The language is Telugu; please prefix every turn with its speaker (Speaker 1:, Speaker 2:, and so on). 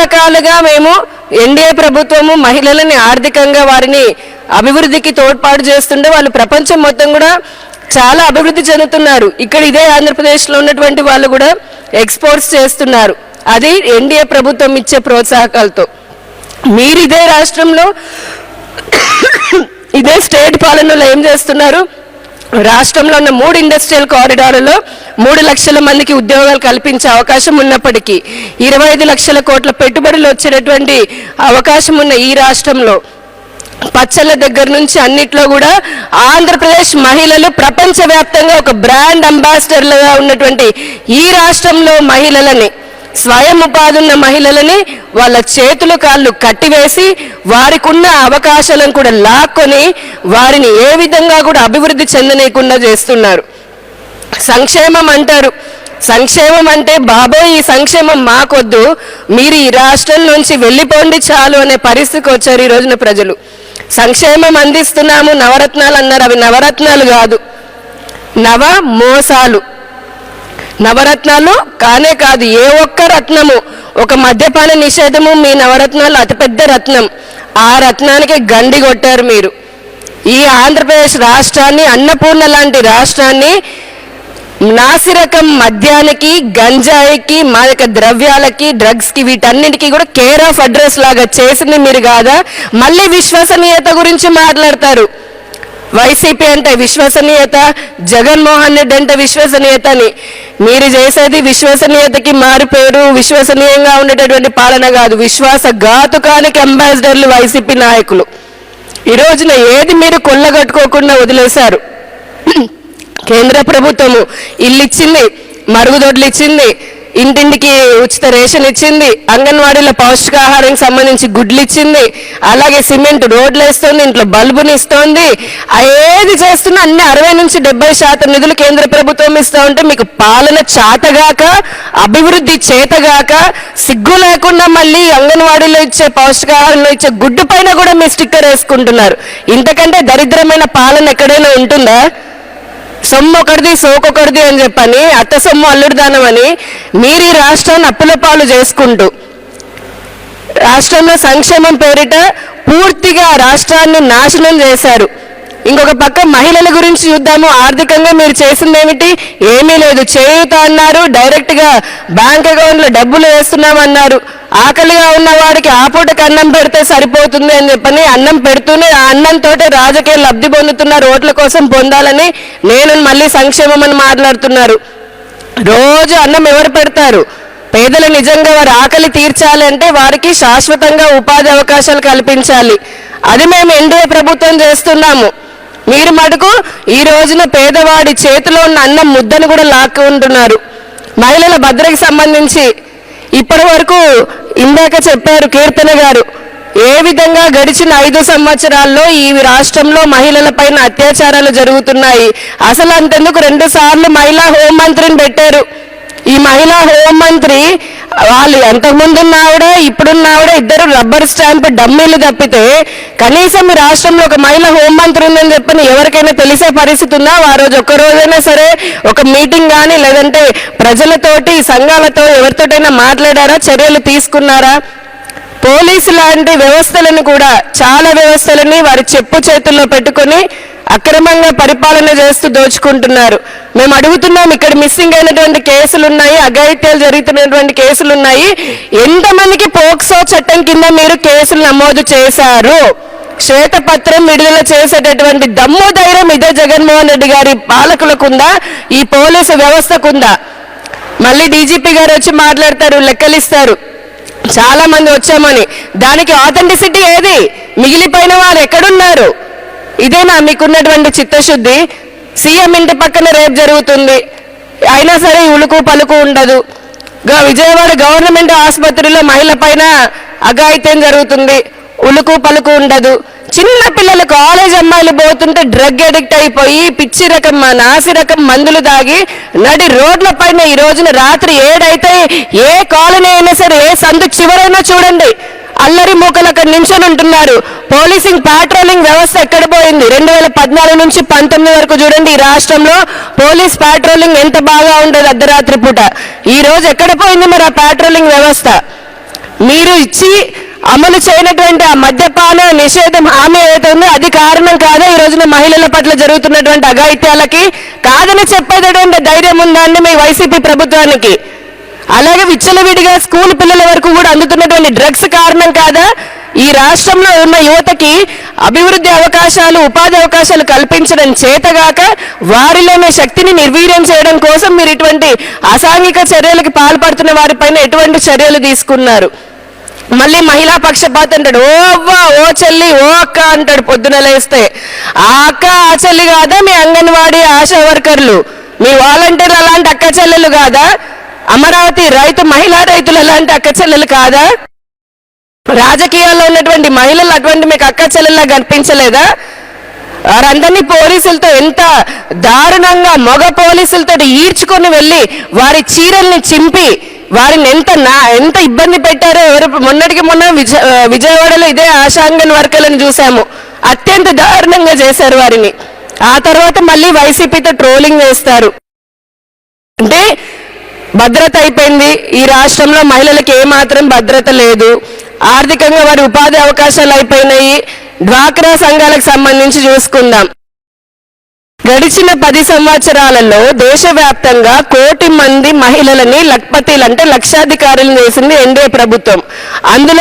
Speaker 1: రకాలుగా మేము ఎన్డీఏ ప్రభుత్వము మహిళలని ఆర్థికంగా వారిని అభివృద్ధికి తోడ్పాటు చేస్తుంటే వాళ్ళు ప్రపంచం మొత్తం కూడా చాలా అభివృద్ధి చెందుతున్నారు. ఇక్కడ ఇదే ఆంధ్రప్రదేశ్లో ఉన్నటువంటి వాళ్ళు కూడా ఎక్స్పోర్ట్స్ చేస్తున్నారు. అది ఎన్డీఏ ప్రభుత్వం ఇచ్చే ప్రోత్సాహకాలతో. మీరు ఇదే రాష్ట్రంలో ఇదే స్టేట్ పాలనలో ఏం చేస్తున్నారు? రాష్ట్రంలో ఉన్న 3 ఇండస్ట్రియల్ కారిడార్లలో 3 లక్షల మందికి ఉద్యోగాలు కల్పించే అవకాశం ఉన్నప్పటికీ 25 లక్షల కోట్ల పెట్టుబడులు వచ్చేటటువంటి అవకాశం ఉన్న ఈ రాష్ట్రంలో పచ్చళ్ళ దగ్గర నుంచి అన్నిట్లో కూడా ఆంధ్రప్రదేశ్ మహిళలు ప్రపంచవ్యాప్తంగా ఒక బ్రాండ్ అంబాసిడర్లుగా ఉన్నటువంటి ఈ రాష్ట్రంలో మహిళలని, స్వయం ఉపాధి ఉన్న మహిళలని వాళ్ళ చేతులు కాళ్ళు కట్టివేసి వారికి ఉన్న అవకాశాలను కూడా లాక్కొని వారిని ఏ విధంగా కూడా అభివృద్ధి చెందనీయకుండా చేస్తున్నారు. సంక్షేమం అంటారు. సంక్షేమం అంటే బాబోయ్ ఈ సంక్షేమం మాకొద్దు, మీరు ఈ రాష్ట్రం నుంచి వెళ్ళిపోండి చాలు అనే పరిస్థితికి వచ్చారు ఈ రోజున ప్రజలు. సంక్షేమం అందిస్తున్నాము నవరత్నాలు అన్నారు. అవి నవరత్నాలు కాదు, నవ మోసాలు. నవరత్నాలు కానే కాదు. ఏ ఒక్క రత్నము, ఒక మద్యపాన నిషేధము మీ నవరత్నాలు అతిపెద్ద రత్నం. ఆ రత్నానికి గండి కొట్టారు మీరు. ఈ ఆంధ్రప్రదేశ్ రాష్ట్రాన్ని, అన్నపూర్ణ లాంటి రాష్ట్రాన్ని నాసిరకం మద్యానికి, గంజాయికి, మాదక ద్రవ్యాలకి, డ్రగ్స్కి, వీటన్నిటికీ కూడా కేర్ ఆఫ్ అడ్రస్ లాగా చేసింది మీరు కాదా? మళ్ళీ విశ్వసనీయత గురించి మాట్లాడతారు. వైసీపీ అంటే విశ్వసనీయత, జగన్మోహన్ రెడ్డి అంటే విశ్వసనీయత అని. మీరు చేసేది విశ్వసనీయతకి మారు పేరు, విశ్వసనీయంగా ఉండేటటువంటి పాలన కాదు. విశ్వాసఘాతుకానికి అంబాసిడర్లు వైసీపీ నాయకులు. ఈ రోజున ఏది మీరు కొల్లగట్టుకోకుండా వదిలేశారు. కేంద్ర ప్రభుత్వము ఇల్లు ఇచ్చింది, మరుగుదొడ్లు ఇచ్చింది, ఇంటింటికి ఉచిత రేషన్ ఇచ్చింది, అంగన్వాడీలో పౌష్టికాహారానికి సంబంధించి గుడ్లు ఇచ్చింది, అలాగే సిమెంట్ రోడ్లు వేస్తుంది, ఇంట్లో బల్బుని ఇస్తోంది. ఏది చేస్తున్నా అన్ని 60 నుంచి 70% నిధులు కేంద్ర ప్రభుత్వం ఇస్తూ ఉంటే మీకు పాలన చాతగాక, అభివృద్ధి చేతగాక, సిగ్గు లేకుండా మళ్ళీ అంగన్వాడీలో ఇచ్చే పౌష్టికాహారంలో ఇచ్చే గుడ్డు పైన కూడా మీ స్టిక్కర్ వేసుకుంటున్నారు. ఇంతకంటే దరిద్రమైన పాలన ఎక్కడైనా ఉంటుందా? సొమ్ము ఒకటిది సోకొకటిది అని చెప్పని, అత్త సొమ్ము అల్లుడు దానం అని మీరు ఈ రాష్ట్రాన్ని అప్పుల పాలు చేసుకుంటూ రాష్ట్రంలో సంక్షేమం పేరిట పూర్తిగా రాష్ట్రాన్ని నాశనం చేశారు. ఇంకొక పక్క మహిళల గురించి చూద్దాము. ఆర్థికంగా మీరు చేసింది ఏమిటి? ఏమీ లేదు. చేయూత అన్నారు, డైరెక్ట్గా బ్యాంక్ అకౌంట్లో డబ్బులు వేస్తున్నామన్నారు. ఆకలిగా ఉన్న వాడికి ఆ పూటకి అన్నం పెడితే సరిపోతుంది అని చెప్పని అన్నం పెడుతూనే ఆ అన్నంతో రాజకీయ లబ్ధి పొందుతున్నారు. ఓట్ల కోసం పొందాలని నేను మళ్ళీ సంక్షేమం అని మాట్లాడుతున్నారు. రోజు అన్నం ఎవరు పెడతారు? పేదలు నిజంగా వారి ఆకలి తీర్చాలి అంటే వారికి శాశ్వతంగా ఉపాధి అవకాశాలు కల్పించాలి. అది మేము ఎన్డీఏ ప్రభుత్వం చేస్తున్నాము. మీరు మటుకు ఈ రోజున పేదవాడి చేతిలో ఉన్న అన్నం ముద్దను కూడా లాక్కుంటున్నారు. మహిళల భద్రతకి సంబంధించి ఇప్పటి వరకు ఇందాక చెప్పారు కీర్తన గారు, ఏ విధంగా గడిచిన 5 సంవత్సరాల్లో ఈ రాష్ట్రంలో మహిళల పైన అత్యాచారాలు జరుగుతున్నాయి. అసలు అంతెందుకు 2 సార్లు మహిళా హోంమంత్రిని పెట్టారు. ఈ మహిళా హోంమంత్రి వాళ్ళు అంతకుముందున్న ఆవిడ, ఇప్పుడున్న ఆవిడ ఇద్దరు రబ్బర్ స్టాంప్ డమ్మీలు తప్పితే కనీసం ఈ రాష్ట్రంలో ఒక మహిళా హోంమంత్రి ఉందని చెప్పని ఎవరికైనా తెలిసే పరిస్థితి ఉందా? ఆ రోజు ఒక్కరోజైనా సరే ఒక మీటింగ్ కానీ లేదంటే ప్రజలతోటి, సంఘాలతో ఎవరితోటైనా మాట్లాడారా? చర్యలు తీసుకున్నారా? పోలీసు లాంటి వ్యవస్థలను కూడా, చాలా వ్యవస్థలని వారి చెప్పు చేతుల్లో పెట్టుకొని అక్రమంగా పరిపాలన చేస్తూ దోచుకుంటున్నారు. మేము అడుగుతున్నాం, ఇక్కడ మిస్సింగ్ అయినటువంటి కేసులు ఉన్నాయి, అఘాయిత్యాలు జరుగుతున్నటువంటి కేసులు ఉన్నాయి. ఎంతమందికి పోక్సో చట్టం కింద మీరు కేసులు నమోదు చేశారు? శ్వేతపత్రం విడుదల చేసేటటువంటి దమ్ము ధైర్యం ఇదే జగన్మోహన్ రెడ్డి గారి పాలకులకుందా? ఈ పోలీసు వ్యవస్థకుందా? మళ్ళీ డీజీపీ గారు వచ్చి మాట్లాడతారు, లెక్కలిస్తారు, చాలా మంది వచ్చామని. దానికి ఆథెంటిసిటీ ఏది? మిగిలిపోయిన వారు ఎక్కడున్నారు? ఇదేనా మీకున్నటువంటి చిత్తశుద్ధి? సీఎం ఇంటి పక్కన రేపు జరుగుతుంది, అయినా సరే ఉలుకు పలుకు ఉండదు. విజయవాడ గవర్నమెంట్ ఆసుపత్రిలో మహిళ పైన అఘాయిత్యం జరుగుతుంది, ఉలుకు పలుకు ఉండదు. చిన్న పిల్లలు, కాలేజ్ అమ్మాయిలు పోతుంటే డ్రగ్ అడిక్ట్ అయిపోయి పిచ్చి రకం, నాసి రకం మందులు దాగి నడి రోడ్ల పైన ఈ రోజున రాత్రి 7 అయితే ఏ కాలనీ అయినా సరే, ఏ సందు చివరైనా చూడండి, అల్లరి మూకలు అక్కడ నించొని ఉంటున్నారు. పోలీసింగ్, పాట్రోలింగ్ వ్యవస్థ ఎక్కడ పోయింది? 2014 నుంచి 19 వరకు చూడండి ఈ రాష్ట్రంలో పోలీస్ పాట్రోలింగ్ ఎంత బాగా ఉండేది అర్ధరాత్రి పూట. ఈ రోజు ఎక్కడ పోయింది మరి ఆ పాట్రోలింగ్ వ్యవస్థ? మీరు ఇచ్చి అమలు చేయనటువంటి ఆ మద్యపాన నిషేధం హామీ ఏదైతే ఉందో అది కారణం కాదా ఈ రోజున మహిళల పట్ల జరుగుతున్నటువంటి అఘాయిత్యాలకి? కాదని చెప్పేటటువంటి ధైర్యం ఉందా అండి మీ వైసీపీ ప్రభుత్వానికి? అలాగే విచ్చలవిడిగా స్కూల్ పిల్లల వరకు కూడా అందుతున్నటువంటి డ్రగ్స్ కారణం కాదా? ఈ రాష్ట్రంలో ఉన్న యువతకి అభివృద్ధి అవకాశాలు, ఉపాధి అవకాశాలు కల్పించడం చేతగాక వారిలోని శక్తిని నిర్వీర్యం చేయడం కోసం మీరు ఇటువంటి అసాంఘిక చర్యలకు పాల్పడుతున్న వారిపైన ఎటువంటి చర్యలు తీసుకున్నారు? మళ్ళీ మహిళా పక్షపాతం అంటాడు. ఓ అవ్వ, ఓ చెల్లి, ఓ అక్క అంటాడు పొద్దున లేస్తే. ఆ అక్క ఆ చెల్లి కాదా? మీ అంగన్వాడీ ఆశా వర్కర్లు, మీ వాలంటీర్లు అలాంటి అక్క చెల్లెలు కాదా? అమరావతి మహిళా రైతులు అలాంటి అక్క చెల్లెలు కాదా? రాజకీయాల్లో ఉన్నటువంటి మహిళలు అటువంటి మీకు అక్క చెల్లెల్లా కనిపించలేదా? వారందరినీ పోలీసులతో ఎంత దారుణంగా మగ పోలీసులతో ఈడ్చుకొని వెళ్ళి వారి చీరల్ని చింపి వారిని ఎంత ఇబ్బంది పెట్టారో మొన్నటికి మొన్న విజయవాడలో ఇదే ఆశాంగన్ వర్కర్లను చూసాము. అత్యంత దారుణంగా చేశారు వారిని. ఆ తర్వాత మళ్ళీ వైసీపీతో ట్రోలింగ్ వేస్తారు. అంటే భద్రత అయిపోయింది ఈ రాష్ట్రంలో, మహిళలకు ఏమాత్రం భద్రత లేదు, ఆర్థికంగా వారి ఉపాధి అవకాశాలు అయిపోయినాయి. డ్వాక్రా సంఘాలకు సంబంధించి చూసుకుందాం. గడిచిన 10 సంవత్సరాలలో దేశవ్యాప్తంగా 1 కోటి మంది మహిళలని లఖ్పతీలు అంటే లక్షాధికారులను చేసింది ఎన్డీఏ ప్రభుత్వం. అందులో